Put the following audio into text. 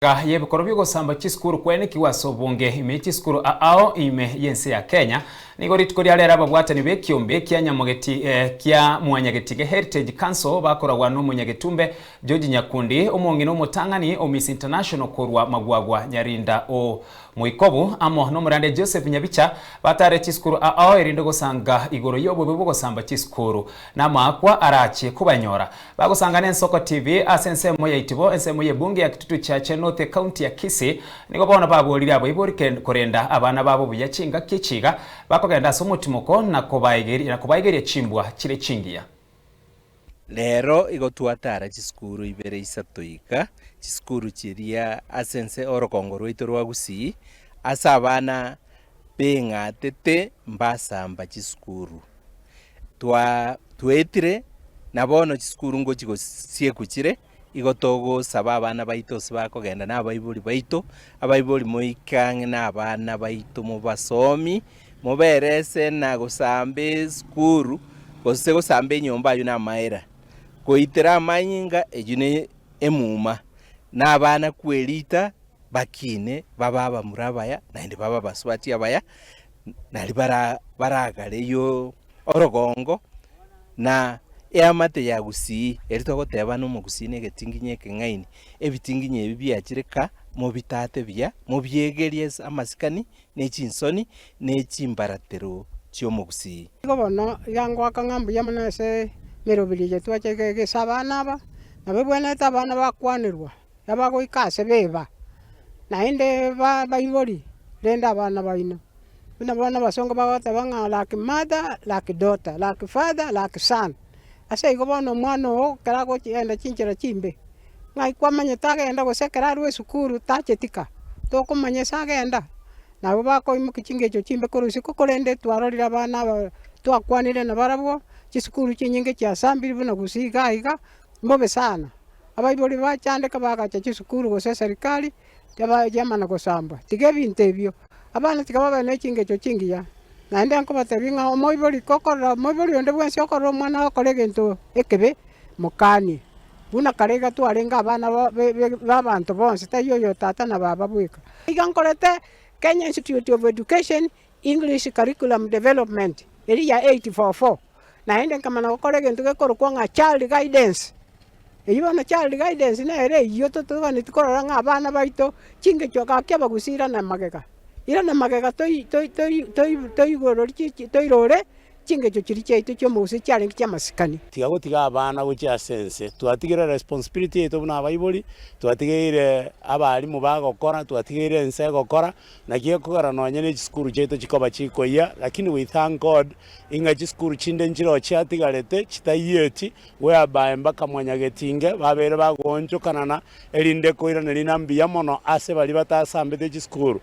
Yebikoro by'ogosamba chiskuru kwene kiwaso bonge ime chiskuru ao ime yense ya Kenya nigo ritiko lyalera ababwatani b'ekiombe kya nyamugeti kya mwanyagetige Heritage Council bakoragwa n'omunyagetumbe George Nyakundi omong'ina omutang'ani o Miss International korwa magwagwa Nyarinda o Moikobu amo n'omurande Joseph Nyabicha batare chiskuru ao erinde gosanga igoro yobo bw'ogosamba chiskuru namakwa arache kubanyora bagosanga n'ensoko TV asense moya itibo ensemo yebunge ya kitutu cha North County ya Kisii niko bona babolira abo ibori korenda abana babo buyachinga kichiga bakogenda somutimoko na kubaigeri chimbwa chire chingia lero igotwatara chiskuru ibere isatoika chiskuru chiria asense orokongo rwito rwa Gusii asa abana beng'atete mbasamba chiskuru twetire nabono chiskuru ngo chigosie kuchire igotogo saba abana baito sibakogenda n'abaibuli baito abaibuli moikang'e n'abana baito mubasomi muberese na gosambe skuru gose gosambe nyomba ayo n'amaera goitera amanyinga ejune emuma n'abana kwelita bakine baba murabaya naende baba baswati abaya nali baragaleyo orogongo na amate ya Gusii erito goteba no mu Gusii negetinginye keng'aini ebitinginye ebi byakireka mu bitate bya mu byegerie amasikani n'echinsoni n'echimbaratero kyo mu Gusii gobono yangwa kangambu yamanase merobirije twachege sabana aba nabebwene tabana bakwanirwa yabago ikase beba naende baibori renda abana baino buna bana basonga bagotabanga like mother like daughter like father like son ase igobono mwana o karago enda chinchira chimbe ngai kwamanye tagenda gosekera rwe sukuru tachetika tokomanye sagenda nabo bako imukichinge cyo chimbe korusi kokorende twarorira abana twakwanire na barabo chisukuru chinyinge kya sambiri buna gusiga iga mbobe sana abaibori bachandeka bagacha chisukuru gose serikali yamana gosamba tigebinte byo abana tikababa nechinge cyo chingiya naende anko batabinga omoibori kokora moibori onde bwensi okoro mwana okorege nto ekebe mukani buna karega twarenga abana babantu bonse tayoyo tata na baba bwika igankorete Kenya Institute of Education English Curriculum Development eri ya 844 naende nkamana okorege nto gekoro kwa child guidance eyibona child guidance na ere yoto tubane tukorora ng'abana baito chinge cyo kakya bagusira na magega ira na magega toi gorori chinge cyo chiri cyaito cyo musi cyari cyamasikani tigagotiga abana gocha sense twatigire responsibility eto buna abaibori twatigire abali mu bagokora twatigire ense gokora nagiye kugara nonye ne school cyaito chikoba chikoya lakini we thank God inga school chinde njiro cyatigarete chitayeti whereby mbaka mwanyagetinge babere bagonjo kanana erinde koira neri nambi yamono ase bali batasambete school